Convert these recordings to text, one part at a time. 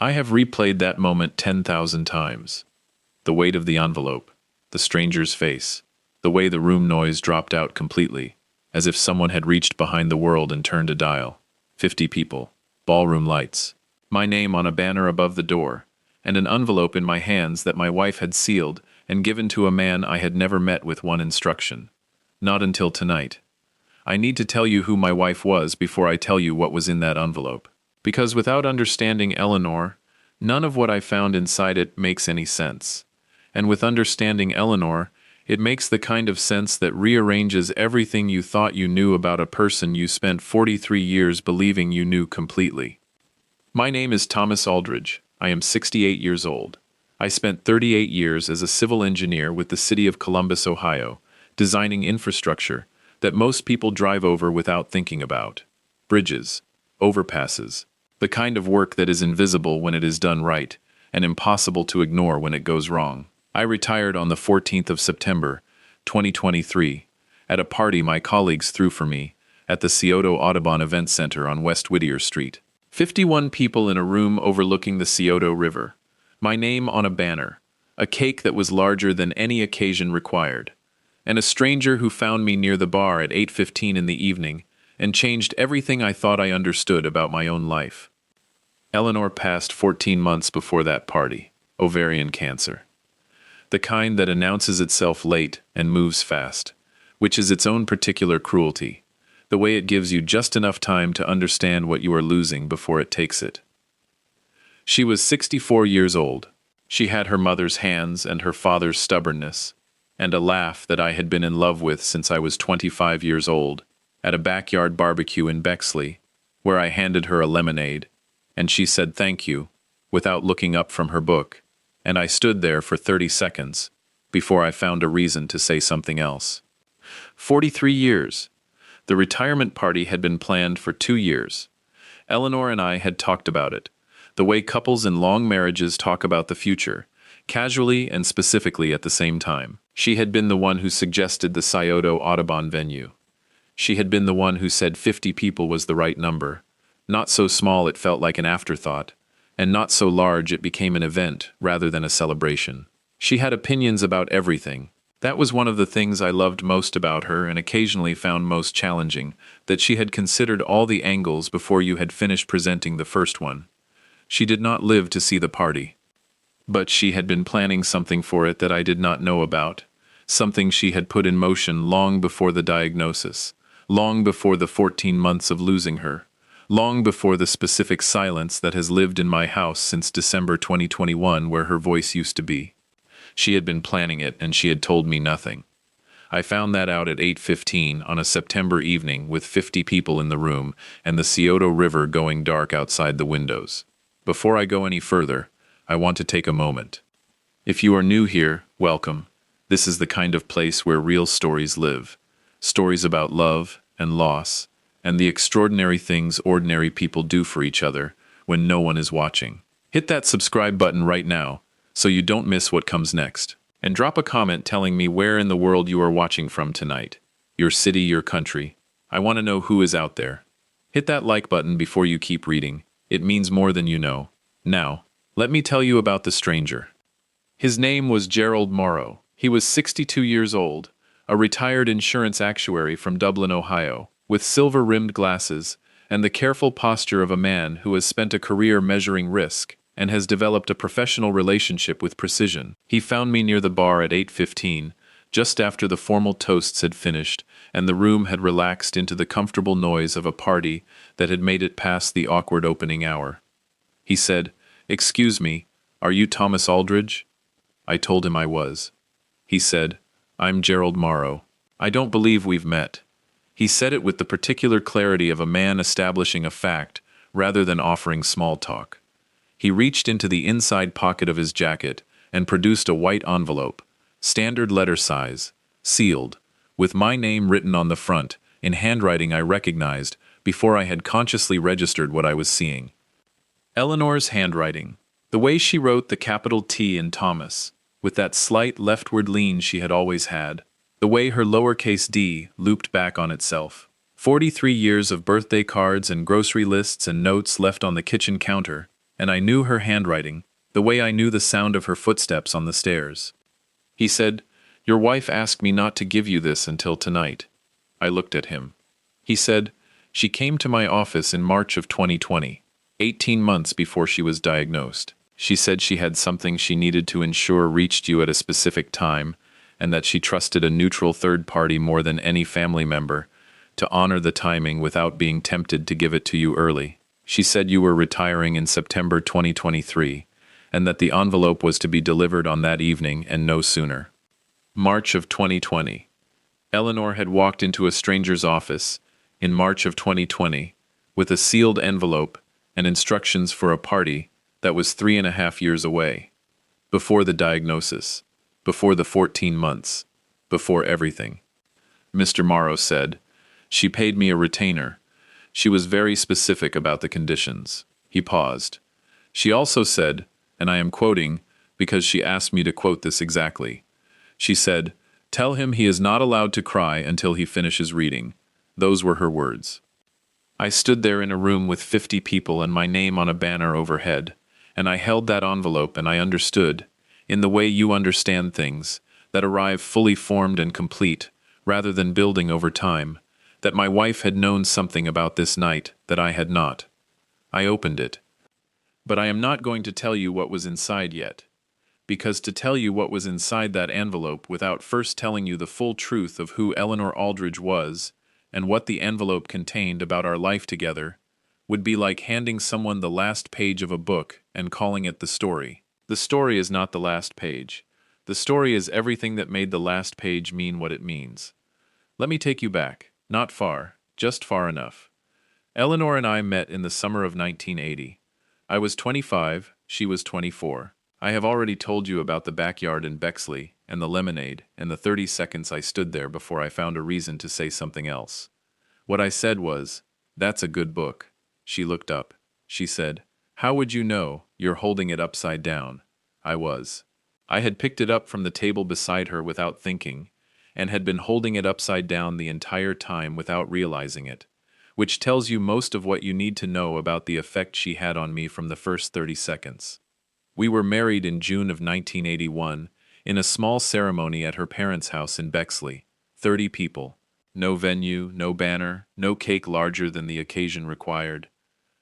I have replayed that moment 10,000 times. The weight of the envelope, the stranger's face, the way the room noise dropped out completely, as if someone had reached behind the world and turned a dial. 50 people, ballroom lights, my name on a banner above the door, and an envelope in my hands that my wife had sealed and given to a man I had never met with one instruction. Not until tonight. I need to tell you who my wife was before I tell you what was in that envelope. Because without understanding Eleanor, none of what I found inside it makes any sense. And with understanding Eleanor, it makes the kind of sense that rearranges everything you thought you knew about a person you spent 43 years believing you knew completely. My name is Thomas Aldridge. I am 68 years old. I spent 38 years as a civil engineer with the city of Columbus, Ohio, designing infrastructure that most people drive over without thinking about. Bridges, overpasses, the kind of work that is invisible when it is done right, and impossible to ignore when it goes wrong. I retired on the 14th of September, 2023, at a party my colleagues threw for me at the Scioto Audubon Event Center on West Whittier Street. 51 people in a room overlooking the Scioto River. My name on a banner, a cake that was larger than any occasion required, and a stranger who found me near the bar at 8:15 in the evening and changed everything I thought I understood about my own life. Eleanor passed 14 months before that party, ovarian cancer. The kind that announces itself late and moves fast, which is its own particular cruelty, the way it gives you just enough time to understand what you are losing before it takes it. She was 64 years old. She had her mother's hands and her father's stubbornness, and a laugh that I had been in love with since I was 25 years old, at a backyard barbecue in Bexley, where I handed her a lemonade, and she said thank you, without looking up from her book, and I stood there for 30 seconds, before I found a reason to say something else. 43 years. The retirement party had been planned for 2 years. Eleanor and I had talked about it, the way couples in long marriages talk about the future, casually and specifically at the same time. She had been the one who suggested the Scioto Audubon venue. She had been the one who said 50 people was the right number, not so small it felt like an afterthought, and not so large it became an event rather than a celebration. She had opinions about everything. That was one of the things I loved most about her and occasionally found most challenging, that she had considered all the angles before you had finished presenting the first one. She did not live to see the party. But she had been planning something for it that I did not know about, something she had put in motion long before the diagnosis, long before the 14 months of losing her, long before the specific silence that has lived in my house since December 2021 where her voice used to be. She had been planning it and she had told me nothing. I found that out at 8:15 on a September evening with 50 people in the room and the Scioto River going dark outside the windows. Before I go any further, I want to take a moment. If you are new here, welcome. This is the kind of place where real stories live. Stories about love and loss, and the extraordinary things ordinary people do for each other when no one is watching. Hit that subscribe button right now so you don't miss what comes next. And drop a comment telling me where in the world you are watching from tonight. Your city, your country. I want to know who is out there. Hit that like button before you keep reading. It means more than you know. Now, let me tell you about the stranger. His name was Gerald Morrow. He was 62 years old, a retired insurance actuary from Dublin, Ohio, with silver-rimmed glasses and the careful posture of a man who has spent a career measuring risk and has developed a professional relationship with precision. He found me near the bar at 8:15, just after the formal toasts had finished and the room had relaxed into the comfortable noise of a party that had made it past the awkward opening hour. He said, "Excuse me, are you Thomas Aldridge?" I told him I was. He said, "I'm Gerald Morrow. I don't believe we've met." He said it with the particular clarity of a man establishing a fact rather than offering small talk. He reached into the inside pocket of his jacket and produced a white envelope, standard letter size, sealed, with my name written on the front, in handwriting I recognized before I had consciously registered what I was seeing. Eleanor's handwriting, the way she wrote the capital T in Thomas, with that slight leftward lean she had always had, the way her lowercase d looped back on itself. 43 years of birthday cards and grocery lists and notes left on the kitchen counter, and I knew her handwriting, the way I knew the sound of her footsteps on the stairs. He said, "Your wife asked me not to give you this until tonight." I looked at him. He said, "She came to my office in March of 2020, 18 months before she was diagnosed. She said she had something she needed to ensure reached you at a specific time, and that she trusted a neutral third party more than any family member to honor the timing without being tempted to give it to you early. She said you were retiring in September 2023, and that the envelope was to be delivered on that evening and no sooner." March of 2020. Eleanor had walked into a stranger's office in March of 2020 with a sealed envelope and instructions for a party that was 3.5 years away. Before the diagnosis, before the 14 months, before everything. Mr. Morrow said, "She paid me a retainer. She was very specific about the conditions." He paused. She also said, and I am quoting because she asked me to quote this exactly. She said, "Tell him he is not allowed to cry until he finishes reading." Those were her words. I stood there in a room with 50 people and my name on a banner overhead, and I held that envelope and I understood, in the way you understand things, that arrive fully formed and complete, rather than building over time, that my wife had known something about this night that I had not. I opened it. But I am not going to tell you what was inside yet, because to tell you what was inside that envelope without first telling you the full truth of who Eleanor Aldridge was and what the envelope contained about our life together would be like handing someone the last page of a book and calling it the story. The story is not the last page. The story is everything that made the last page mean what it means. Let me take you back, not far, just far enough. Eleanor and I met in the summer of 1980. I was 25, she was 24. I have already told you about the backyard in Bexley and the lemonade and the 30 seconds I stood there before I found a reason to say something else. What I said was, "That's a good book." She looked up. She said, "How would you know? You're holding it upside down." I was. I had picked it up from the table beside her without thinking, and had been holding it upside down the entire time without realizing it, which tells you most of what you need to know about the effect she had on me from the first 30 seconds. We were married in June of 1981, in a small ceremony at her parents' house in Bexley. 30 people. No venue, no banner, no cake larger than the occasion required.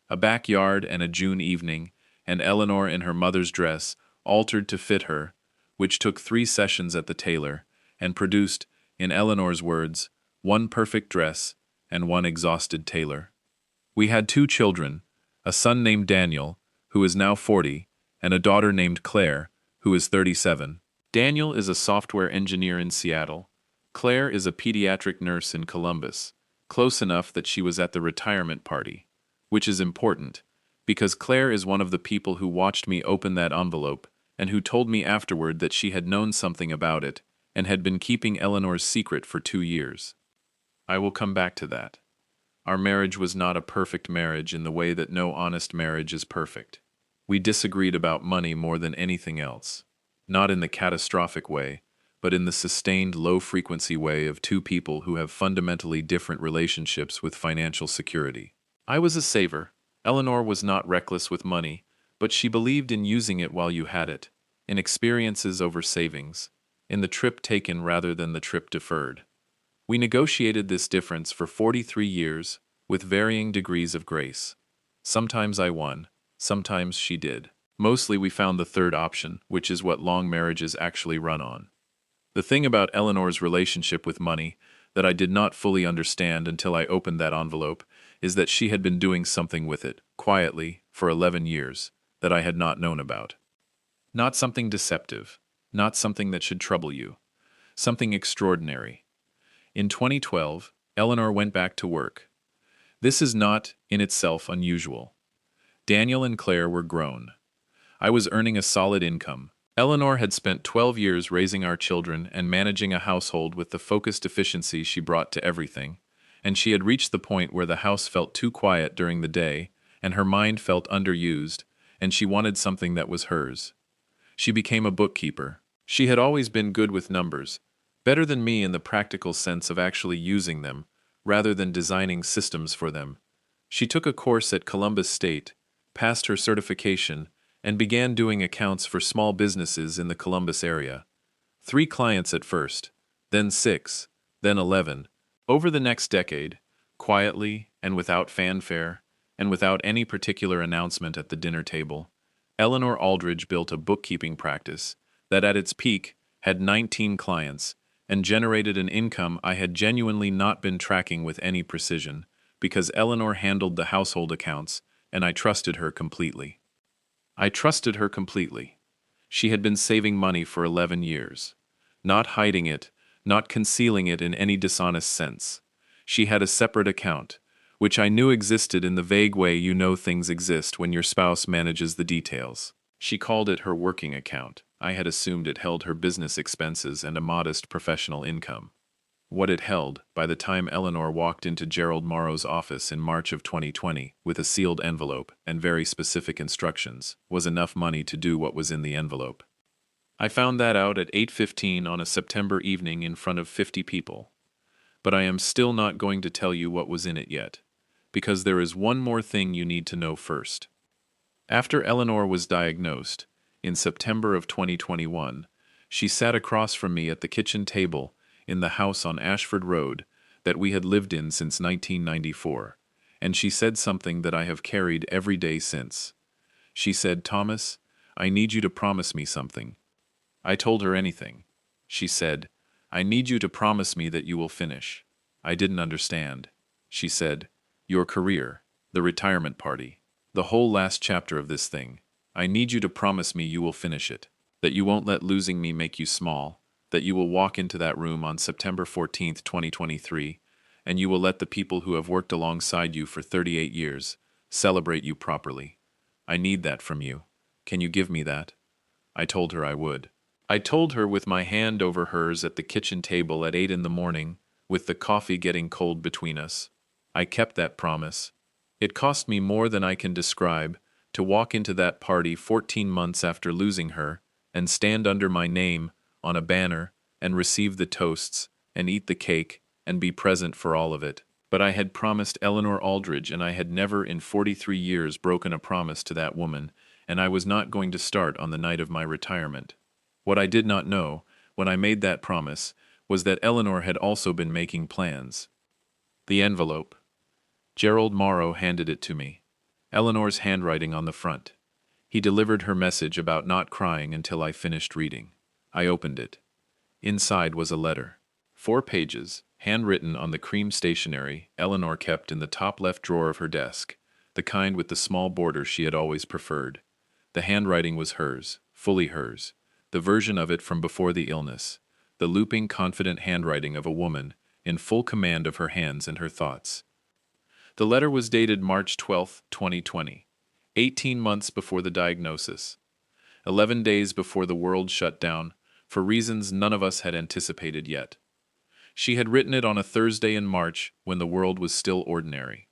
A backyard and a June evening, and Eleanor in her mother's dress, altered to fit her, which took 3 sessions at the tailor, and produced, in Eleanor's words, 1 perfect dress and 1 exhausted tailor. We had 2 children, a son named Daniel, who is now 40, and a daughter named Claire, who is 37. Daniel is a software engineer in Seattle. Claire is a pediatric nurse in Columbus, close enough that she was at the retirement party, which is important, because Claire is one of the people who watched me open that envelope and who told me afterward that she had known something about it and had been keeping Eleanor's secret for 2 years. I will come back to that. Our marriage was not a perfect marriage in the way that no honest marriage is perfect. We disagreed about money more than anything else, not in the catastrophic way, but in the sustained low-frequency way of 2 people who have fundamentally different relationships with financial security. I was a saver. Eleanor was not reckless with money, but she believed in using it while you had it, in experiences over savings, in the trip taken rather than the trip deferred. We negotiated this difference for 43 years with varying degrees of grace. Sometimes I won, sometimes she did. Mostly we found the third option, which is what long marriages actually run on. The thing about Eleanor's relationship with money that I did not fully understand until I opened that envelope is that she had been doing something with it, quietly, for 11 years, that I had not known about. Not something deceptive, not something that should trouble you, something extraordinary. In 2012, Eleanor went back to work. This is not, in itself, unusual. Daniel and Claire were grown. I was earning a solid income. Eleanor had spent 12 years raising our children and managing a household with the focused efficiency she brought to everything, and she had reached the point where the house felt too quiet during the day, and her mind felt underused, and she wanted something that was hers. She became a bookkeeper. She had always been good with numbers, better than me in the practical sense of actually using them, rather than designing systems for them. She took a course at Columbus State, passed her certification, and began doing accounts for small businesses in the Columbus area. 3 clients at first, then 6, then 11. Over the next decade, quietly and without fanfare, and without any particular announcement at the dinner table, Eleanor Aldridge built a bookkeeping practice that at its peak had 19 clients and generated an income I had genuinely not been tracking with any precision, because Eleanor handled the household accounts and I trusted her completely. I trusted her completely. She had been saving money for 11 years. Not hiding it, not concealing it in any dishonest sense. She had a separate account, which I knew existed in the vague way you know things exist when your spouse manages the details. She called it her working account. I had assumed it held her business expenses and a modest professional income. What it held, by the time Eleanor walked into Gerald Morrow's office in March of 2020 with a sealed envelope and very specific instructions, was enough money to do what was in the envelope. I found that out at 8:15 on a September evening in front of 50 people. But I am still not going to tell you what was in it yet, because there is one more thing you need to know first. After Eleanor was diagnosed, in September of 2021, she sat across from me at the kitchen table in the house on Ashford Road that we had lived in since 1994, and she said something that I have carried every day since. She said, "Thomas, I need you to promise me something." I told her anything. She said, "I need you to promise me that you will finish." I didn't understand. She said, "Your career, the retirement party, the whole last chapter of this thing. I need you to promise me you will finish it, that you won't let losing me make you small, that you will walk into that room on September 14th, 2023, and you will let the people who have worked alongside you for 38 years celebrate you properly. I need that from you. Can you give me that?" I told her I would. I told her with my hand over hers at the kitchen table at 8 in the morning, with the coffee getting cold between us. I kept that promise. It cost me more than I can describe to walk into that party 14 months after losing her and stand under my name on a banner and receive the toasts and eat the cake and be present for all of it. But I had promised Eleanor Aldridge, and I had never in 43 years broken a promise to that woman, and I was not going to start on the night of my retirement. What I did not know, when I made that promise, was that Eleanor had also been making plans. The envelope. Gerald Morrow handed it to me. Eleanor's handwriting on the front. He delivered her message about not crying until I finished reading. I opened it. Inside was a letter. 4 pages, handwritten on the cream stationery Eleanor kept in the top left drawer of her desk, the kind with the small border she had always preferred. The handwriting was hers, fully hers, the version of it from before the illness, the looping, confident handwriting of a woman in full command of her hands and her thoughts. The letter was dated March 12, 2020, 18 months before the diagnosis, 11 days before the world shut down, for reasons none of us had anticipated yet. She had written it on a Thursday in March when the world was still ordinary.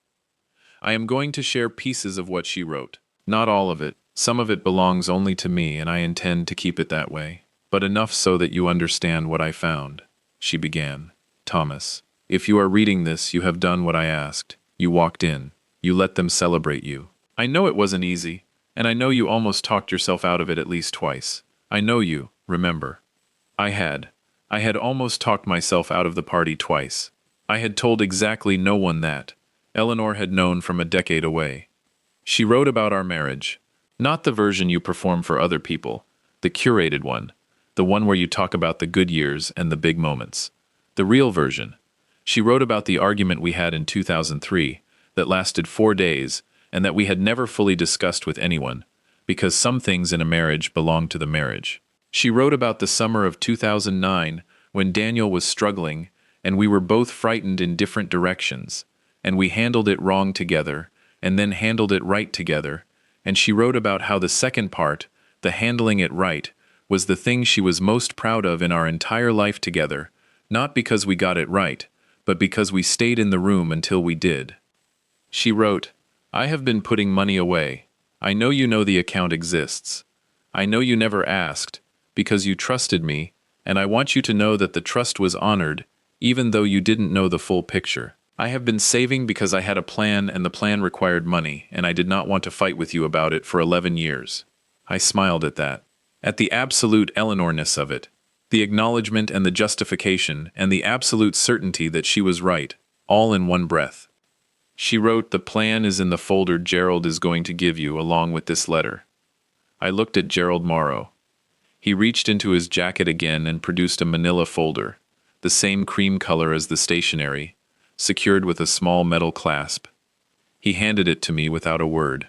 I am going to share pieces of what she wrote. Not all of it. Some of it belongs only to me, and I intend to keep it that way. But enough so that you understand what I found. She began. "Thomas, if you are reading this, you have done what I asked. You walked in. You let them celebrate you. I know it wasn't easy, and I know you almost talked yourself out of it at least twice. I know you, remember. I had almost talked myself out of the party twice. I had told exactly no one that. Eleanor had known from a decade away. She wrote about our marriage. Not the version you perform for other people, the curated one, the one where you talk about the good years and the big moments. The real version. She wrote about the argument we had in 2003 that lasted 4 days and that we had never fully discussed with anyone, because some things in a marriage belong to the marriage. She wrote about the summer of 2009 when Daniel was struggling and we were both frightened in different directions, and we handled it wrong together and then handled it right together. And she wrote about how the second part, the handling it right, was the thing she was most proud of in our entire life together, not because we got it right, but because we stayed in the room until we did. She wrote, "I have been putting money away. I know you know the account exists. I know you never asked, because you trusted me, and I want you to know that the trust was honored, even though you didn't know the full picture. I have been saving because I had a plan and the plan required money, and I did not want to fight with you about it for 11 years. I smiled at that. At the absolute Eleanorness of it. The acknowledgement and the justification and the absolute certainty that she was right, all in one breath. She wrote, "The plan is in the folder Gerald is going to give you along with this letter." I looked at Gerald Morrow. He reached into his jacket again and produced a manila folder, the same cream color as the stationery, secured with a small metal clasp. He handed it to me without a word.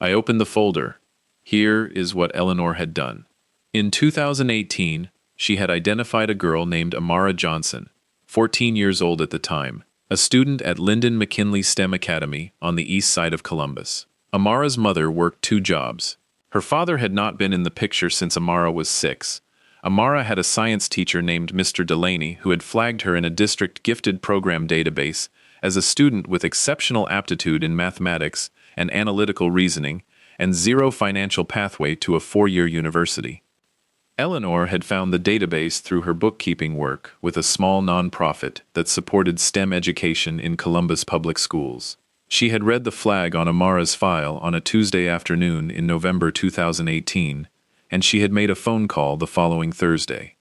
I opened the folder. Here is what Eleanor had done. In 2018, she had identified a girl named Amara Johnson, 14 years old at the time, a student at Lyndon McKinley STEM Academy on the east side of Columbus. Amara's mother worked 2 jobs. Her father had not been in the picture since Amara was 6. Amara had a science teacher named Mr. Delaney who had flagged her in a district gifted program database as a student with exceptional aptitude in mathematics and analytical reasoning and zero financial pathway to a 4-year university. Eleanor had found the database through her bookkeeping work with a small nonprofit that supported STEM education in Columbus public schools. She had read the flag on Amara's file on a Tuesday afternoon in November 2018, and she had made a phone call the following Thursday.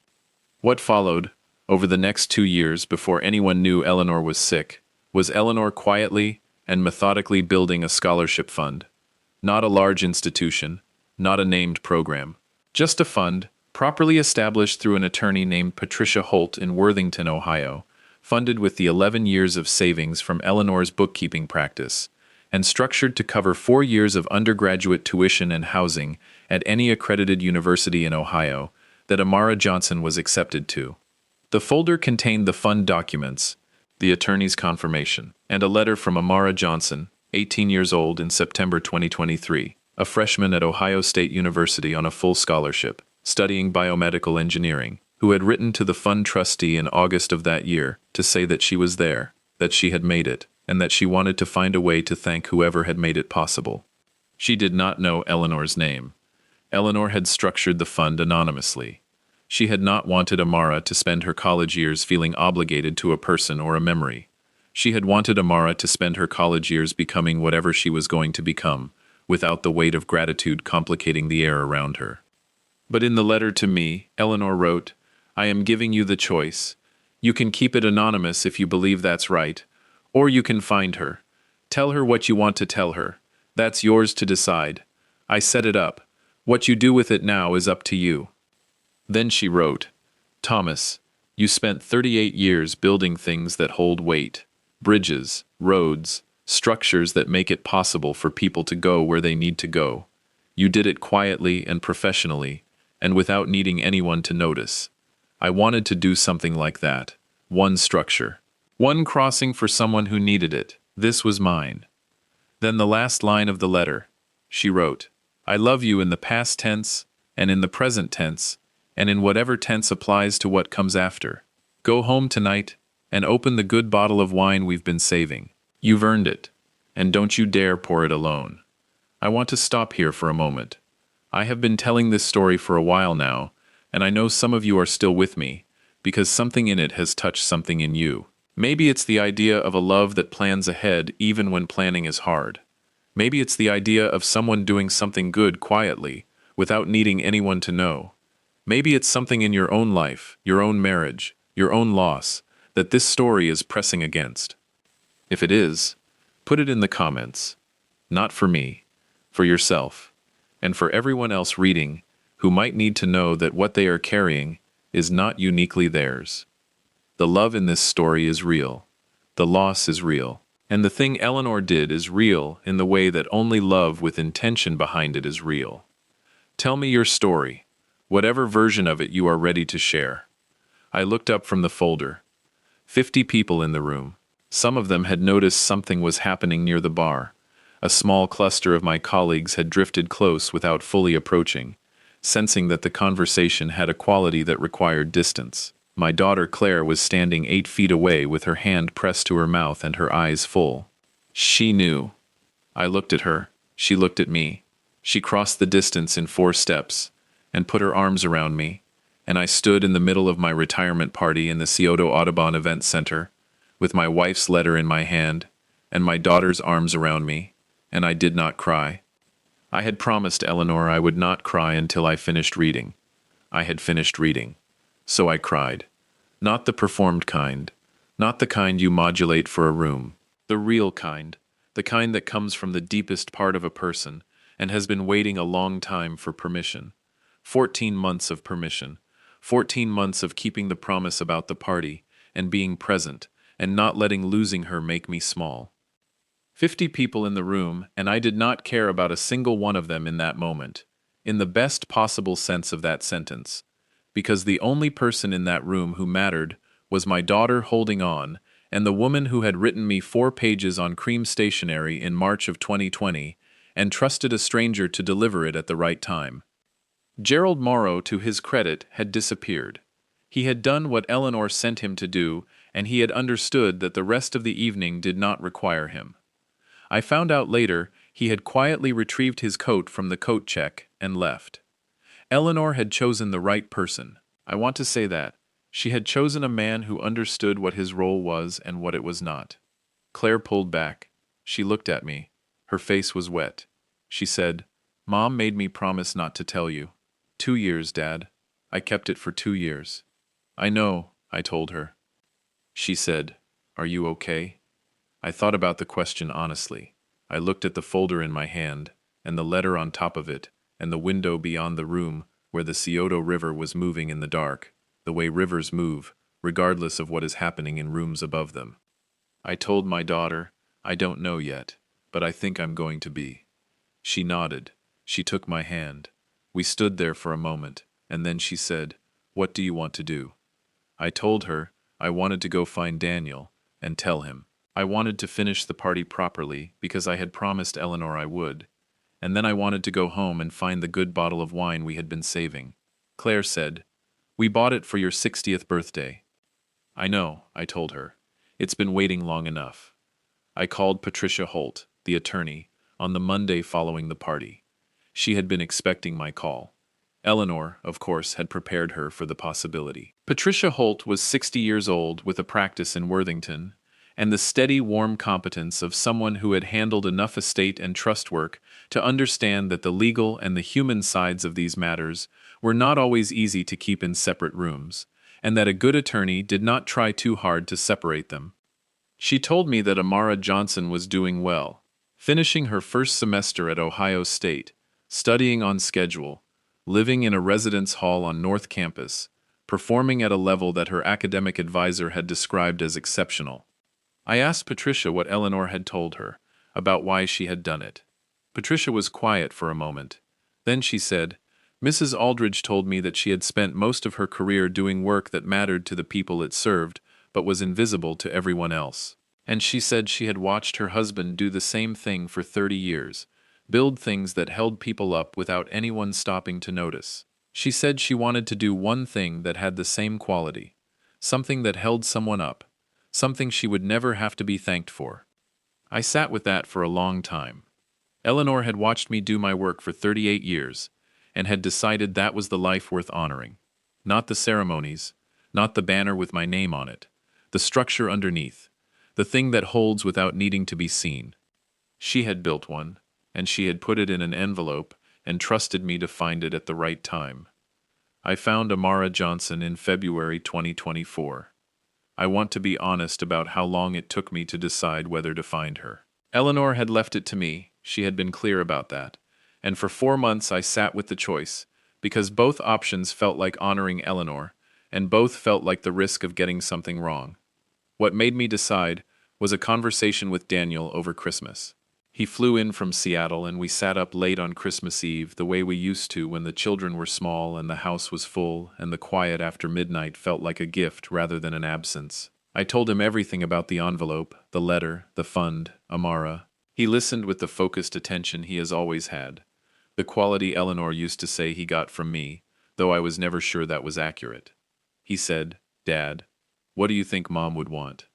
What followed, over the next 2 years before anyone knew Eleanor was sick, was Eleanor quietly and methodically building a scholarship fund. Not a large institution, not a named program, just a fund, properly established through an attorney named Patricia Holt in Worthington, Ohio, funded with the 11 years of savings from Eleanor's bookkeeping practice, and structured to cover 4 years of undergraduate tuition and housing at any accredited university in Ohio that Amara Johnson was accepted to. The folder contained the fund documents, the attorney's confirmation, and a letter from Amara Johnson, 18 years old in September 2023, a freshman at Ohio State University on a full scholarship, studying biomedical engineering, who had written to the fund trustee in August of that year to say that she was there, that she had made it, and that she wanted to find a way to thank whoever had made it possible. She did not know Eleanor's name. Eleanor had structured the fund anonymously. She had not wanted Amara to spend her college years feeling obligated to a person or a memory. She had wanted Amara to spend her college years becoming whatever she was going to become, without the weight of gratitude complicating the air around her. But in the letter to me, Eleanor wrote, "I am giving you the choice. You can keep it anonymous if you believe that's right, or you can find her. Tell her what you want to tell her. That's yours to decide. I set it up. What you do with it now is up to you." Then she wrote, "Thomas, you spent 38 years building things that hold weight. Bridges, roads, structures that make it possible for people to go where they need to go. You did it quietly and professionally, and without needing anyone to notice. I wanted to do something like that. One structure. One crossing for someone who needed it. This was mine." Then the last line of the letter. She wrote, "I love you in the past tense, and in the present tense, and in whatever tense applies to what comes after. Go home tonight, and open the good bottle of wine we've been saving. You've earned it, and don't you dare pour it alone." I want to stop here for a moment. I have been telling this story for a while now, and I know some of you are still with me, because something in it has touched something in you. Maybe it's the idea of a love that plans ahead even when planning is hard. Maybe it's the idea of someone doing something good quietly, without needing anyone to know. Maybe it's something in your own life, your own marriage, your own loss, that this story is pressing against. If it is, put it in the comments. Not for me, for yourself, and for everyone else reading who might need to know that what they are carrying is not uniquely theirs. The love in this story is real. The loss is real. And the thing Eleanor did is real in the way that only love with intention behind it is real. Tell me your story, whatever version of it you are ready to share. I looked up from the folder. 50 people in the room. Some of them had noticed something was happening near the bar. A small cluster of my colleagues had drifted close without fully approaching, sensing that the conversation had a quality that required distance. My daughter Claire was standing 8 feet away with her hand pressed to her mouth and her eyes full. She knew. I looked at her. She looked at me. She crossed the distance in 4 steps and put her arms around me, and I stood in the middle of my retirement party in the Scioto Audubon Event Center, with my wife's letter in my hand, and my daughter's arms around me, and I did not cry. I had promised Eleanor I would not cry until I finished reading. I had finished reading. So I cried. Not the performed kind. Not the kind you modulate for a room. The real kind. The kind that comes from the deepest part of a person and has been waiting a long time for permission. 14 months of permission. 14 months of keeping the promise about the party and being present and not letting losing her make me small. 50 people in the room, and I did not care about a single one of them in that moment, in the best possible sense of that sentence, because the only person in that room who mattered was my daughter holding on, and the woman who had written me 4 pages on cream stationery in March of 2020 and trusted a stranger to deliver it at the right time. Gerald Morrow, to his credit, had disappeared. He had done what Eleanor sent him to do, and he had understood that the rest of the evening did not require him. I found out later he had quietly retrieved his coat from the coat check and left. Eleanor had chosen the right person. I want to say that. She had chosen a man who understood what his role was and what it was not. Claire pulled back. She looked at me. Her face was wet. She said, "Mom made me promise not to tell you. 2 years, Dad. I kept it for 2 years." "I know," I told her. She said, "Are you okay?" I thought about the question honestly. I looked at the folder in my hand, and the letter on top of it, and the window beyond the room where the Scioto River was moving in the dark, the way rivers move, regardless of what is happening in rooms above them. I told my daughter, "I don't know yet, but I think I'm going to be." She nodded. She took my hand. We stood there for a moment, and then she said, "What do you want to do?" I told her I wanted to go find Daniel and tell him. I wanted to finish the party properly because I had promised Eleanor I would, and then I wanted to go home and find the good bottle of wine we had been saving. Claire said, "We bought it for your 60th birthday." "I know," I told her. "It's been waiting long enough." I called Patricia Holt, the attorney, on the Monday following the party. She had been expecting my call. Eleanor, of course, had prepared her for the possibility. Patricia Holt was 60 years old with a practice in Worthington, and the steady, warm competence of someone who had handled enough estate and trust work to understand that the legal and the human sides of these matters were not always easy to keep in separate rooms, and that a good attorney did not try too hard to separate them. She told me that Amara Johnson was doing well, finishing her first semester at Ohio State, studying on schedule, living in a residence hall on North Campus, performing at a level that her academic advisor had described as exceptional. I asked Patricia what Eleanor had told her, about why she had done it. Patricia was quiet for a moment. Then she said, "Mrs. Aldridge told me that she had spent most of her career doing work that mattered to the people it served, but was invisible to everyone else. And she said she had watched her husband do the same thing for 30 years, build things that held people up without anyone stopping to notice. She said she wanted to do one thing that had the same quality, something that held someone up, something she would never have to be thanked for." I sat with that for a long time. Eleanor had watched me do my work for 38 years, and had decided that was the life worth honoring. Not the ceremonies, not the banner with my name on it, the structure underneath, the thing that holds without needing to be seen. She had built one, and she had put it in an envelope and trusted me to find it at the right time. I found Amara Johnson in February 2024. I want to be honest about how long it took me to decide whether to find her. Eleanor had left it to me, she had been clear about that, and for 4 months I sat with the choice, because both options felt like honoring Eleanor, and both felt like the risk of getting something wrong. What made me decide was a conversation with Daniel over Christmas. He flew in from Seattle and we sat up late on Christmas Eve the way we used to when the children were small and the house was full and the quiet after midnight felt like a gift rather than an absence. I told him everything about the envelope, the letter, the fund, Amara. He listened with the focused attention he has always had, the quality Eleanor used to say he got from me, though I was never sure that was accurate. He said, "Dad, what do you think Mom would want?"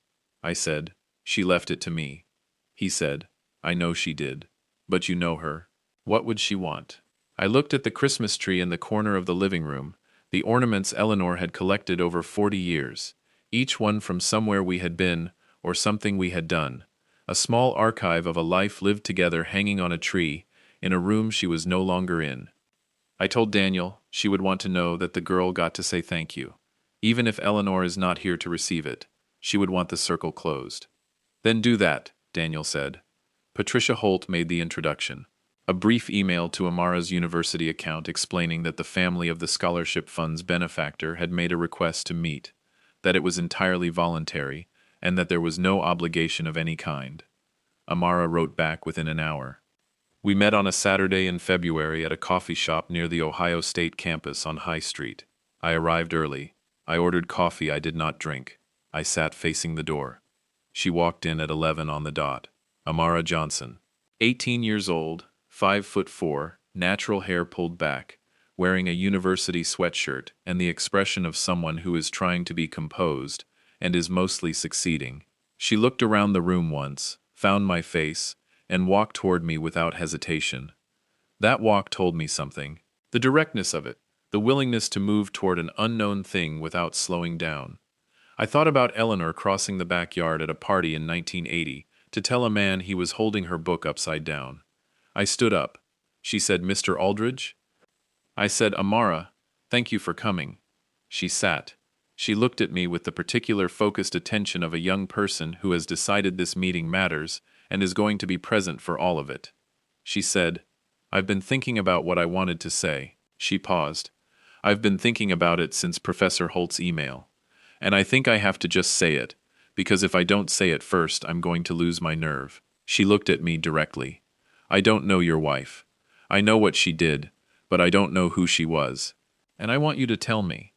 I said, "She left it to me." He said, "I know she did. But you know her. What would she want?" I looked at the Christmas tree in the corner of the living room, the ornaments Eleanor had collected over 40 years, each one from somewhere we had been or something we had done. A small archive of a life lived together hanging on a tree, in a room she was no longer in. I told Daniel she would want to know that the girl got to say thank you. Even if Eleanor is not here to receive it, she would want the circle closed. Then do that, Daniel said. Patricia Holt made the introduction. A brief email to Amara's university account explaining that the family of the scholarship fund's benefactor had made a request to meet, that it was entirely voluntary, and that there was no obligation of any kind. Amara wrote back within an hour. We met on a Saturday in February at a coffee shop near the Ohio State campus on High Street. I arrived early. I ordered coffee I did not drink. I sat facing the door. She walked in at 11 on the dot. Amara Johnson, 18 years old, 5'4", natural hair pulled back, wearing a university sweatshirt and the expression of someone who is trying to be composed and is mostly succeeding. She looked around the room once, found my face, and walked toward me without hesitation. That walk told me something. The directness of it, the willingness to move toward an unknown thing without slowing down. I thought about Eleanor crossing the backyard at a party in 1980 to tell a man he was holding her book upside down. I stood up. She said, "Mr. Aldridge?" I said, "Amara, thank you for coming." She sat. She looked at me with the particular focused attention of a young person who has decided this meeting matters and is going to be present for all of it. She said, "I've been thinking about what I wanted to say." She paused. "I've been thinking about it since Professor Holt's email. And I think I have to just say it, because if I don't say it first, I'm going to lose my nerve." She looked at me directly. "I don't know your wife. I know what she did, but I don't know who she was. And I want you to tell me.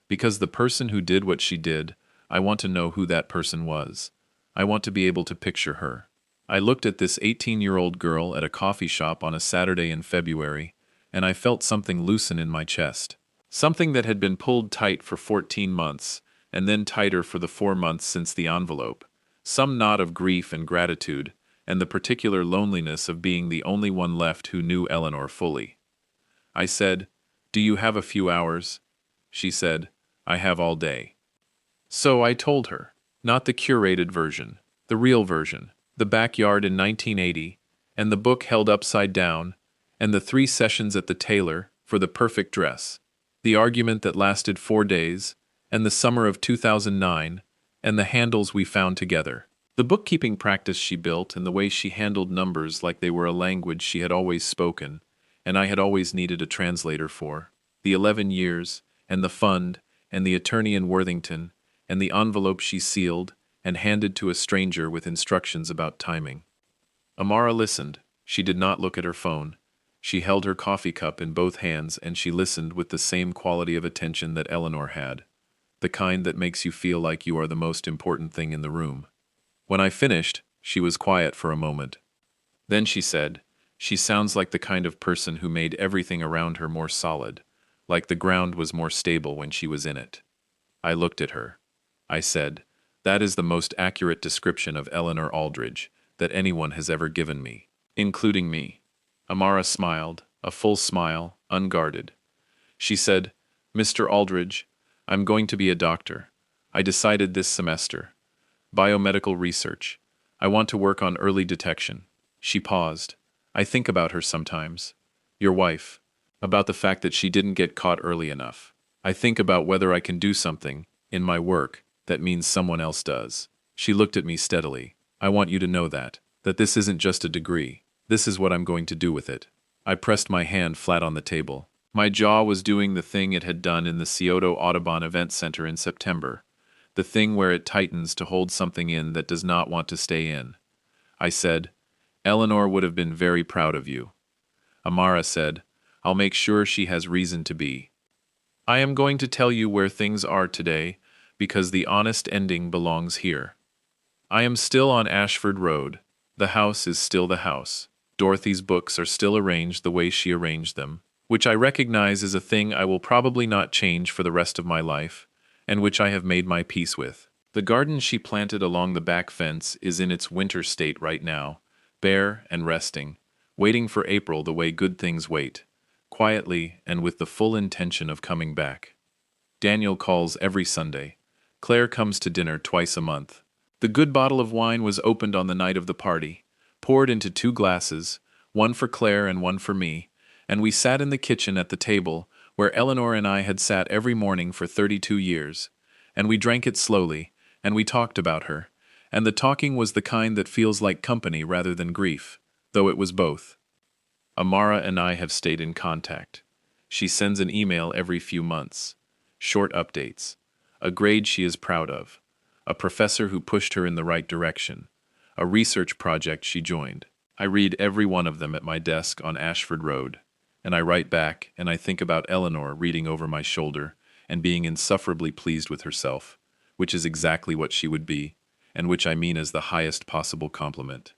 Because the person who did what she did, I want to know who that person was. I want to be able to picture her." I looked at this 18-year-old girl at a coffee shop on a Saturday in February, and I felt something loosen in my chest. Something that had been pulled tight for 14 months, and then tighter for the 4 months since the envelope. Some knot of grief and gratitude, and the particular loneliness of being the only one left who knew Eleanor fully. I said, "Do you have a few hours?" She said, "I have all day." So I told her, not the curated version, the real version, the backyard in 1980, and the book held upside down, and the 3 sessions at the tailor for the perfect dress, the argument that lasted 4 days, and the summer of 2009, and the handles we found together. The bookkeeping practice she built and the way she handled numbers like they were a language she had always spoken, and I had always needed a translator for. The 11 years, and the fund, and the attorney in Worthington, and the envelope she sealed and handed to a stranger with instructions about timing. Amara listened. She did not look at her phone. She held her coffee cup in both hands and she listened with the same quality of attention that Eleanor had. The kind that makes you feel like you are the most important thing in the room. When I finished, she was quiet for a moment. Then she said, "She sounds like the kind of person who made everything around her more solid, like the ground was more stable when she was in it." I looked at her. I said, "That is the most accurate description of Eleanor Aldridge that anyone has ever given me, including me." Amara smiled, a full smile, unguarded. She said, "Mr. Aldridge, I'm going to be a doctor. I decided this semester. Biomedical research. I want to work on early detection." She paused. "I think about her sometimes. Your wife. About the fact that she didn't get caught early enough. I think about whether I can do something, in my work, that means someone else does." She looked at me steadily. "I want you to know that this isn't just a degree. This is what I'm going to do with it." I pressed my hand flat on the table. My jaw was doing the thing it had done in the Scioto Audubon Event Center in September. The thing where it tightens to hold something in that does not want to stay in. I said, "Eleanor would have been very proud of you." Amara said, "I'll make sure she has reason to be." I am going to tell you where things are today, because the honest ending belongs here. I am still on Ashford Road. The house is still the house. Dorothy's books are still arranged the way she arranged them, which I recognize is a thing I will probably not change for the rest of my life, and which I have made my peace with. The garden she planted along the back fence is in its winter state right now, bare and resting, waiting for April the way good things wait, quietly and with the full intention of coming back. Daniel calls every Sunday. Claire comes to dinner twice a month. The good bottle of wine was opened on the night of the party, poured into 2 glasses, one for Claire and one for me, and we sat in the kitchen at the table where Eleanor and I had sat every morning for 32 years, and we drank it slowly, and we talked about her, and the talking was the kind that feels like company rather than grief, though it was both. Amara and I have stayed in contact. She sends an email every few months, short updates, a grade she is proud of, a professor who pushed her in the right direction, a research project she joined. I read every one of them at my desk on Ashford Road, and I write back and I think about Eleanor reading over my shoulder and being insufferably pleased with herself, which is exactly what she would be, and which I mean as the highest possible compliment.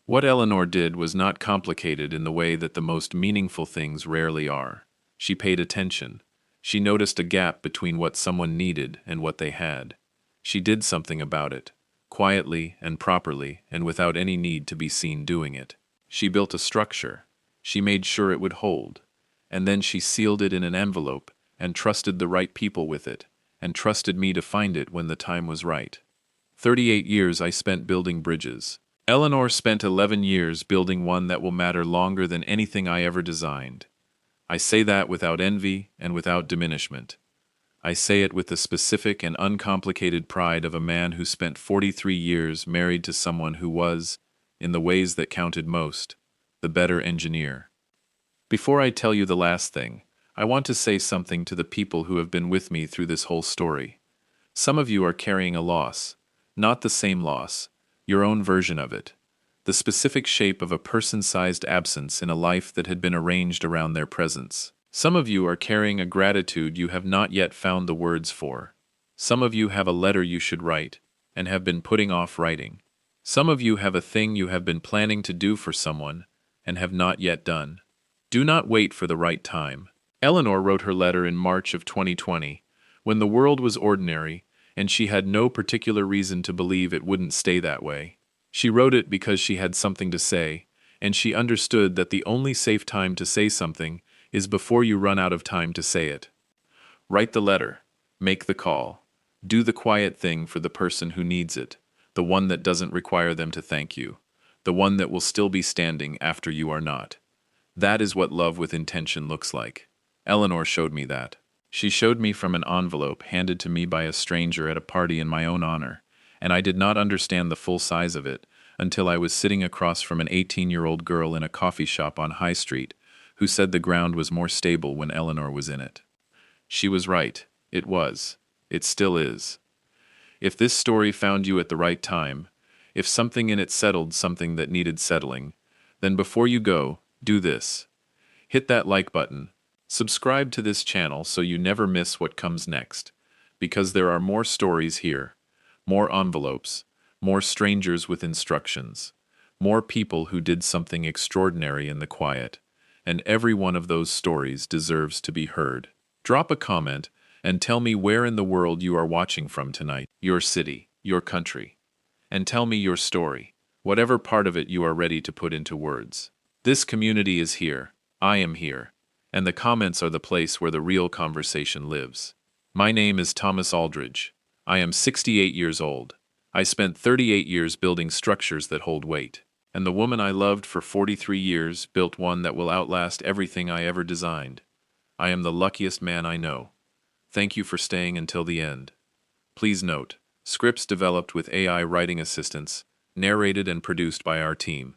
What Eleanor did was not complicated in the way that the most meaningful things rarely are. She paid attention. She noticed a gap between what someone needed and what they had. She did something about it, quietly and properly and without any need to be seen doing it. She built a structure. She made sure it would hold. And then she sealed it in an envelope and trusted the right people with it, and trusted me to find it when the time was right. 38 years I spent building bridges. Eleanor spent 11 years building one that will matter longer than anything I ever designed. I say that without envy and without diminishment. I say it with the specific and uncomplicated pride of a man who spent 43 years married to someone who was, in the ways that counted most, the better engineer. Before I tell you the last thing, I want to say something to the people who have been with me through this whole story. Some of you are carrying a loss, not the same loss, your own version of it, the specific shape of a person-sized absence in a life that had been arranged around their presence. Some of you are carrying a gratitude you have not yet found the words for. Some of you have a letter you should write, and have been putting off writing. Some of you have a thing you have been planning to do for someone, and have not yet done. Do not wait for the right time. Eleanor wrote her letter in March of 2020, when the world was ordinary, and she had no particular reason to believe it wouldn't stay that way. She wrote it because she had something to say, and she understood that the only safe time to say something is before you run out of time to say it. Write the letter, make the call, do the quiet thing for the person who needs it, the one that doesn't require them to thank you, the one that will still be standing after you are not. That is what love with intention looks like. Eleanor showed me that. She showed me from an envelope handed to me by a stranger at a party in my own honor, and I did not understand the full size of it until I was sitting across from an 18-year-old girl in a coffee shop on High Street who said the ground was more stable when Eleanor was in it. She was right. It was. It still is. If this story found you at the right time, if something in it settled something that needed settling, then before you go, do this. Hit that like button. Subscribe to this channel so you never miss what comes next, because there are more stories here, more envelopes, more strangers with instructions, more people who did something extraordinary in the quiet, and every one of those stories deserves to be heard. Drop a comment and tell me where in the world you are watching from tonight, your city, your country, and tell me your story, whatever part of it you are ready to put into words. This community is here, I am here, and the comments are the place where the real conversation lives. My name is Thomas Aldridge. I am 68 years old. I spent 38 years building structures that hold weight. And the woman I loved for 43 years built one that will outlast everything I ever designed. I am the luckiest man I know. Thank you for staying until the end. Please note, scripts developed with AI writing assistance, narrated and produced by our team.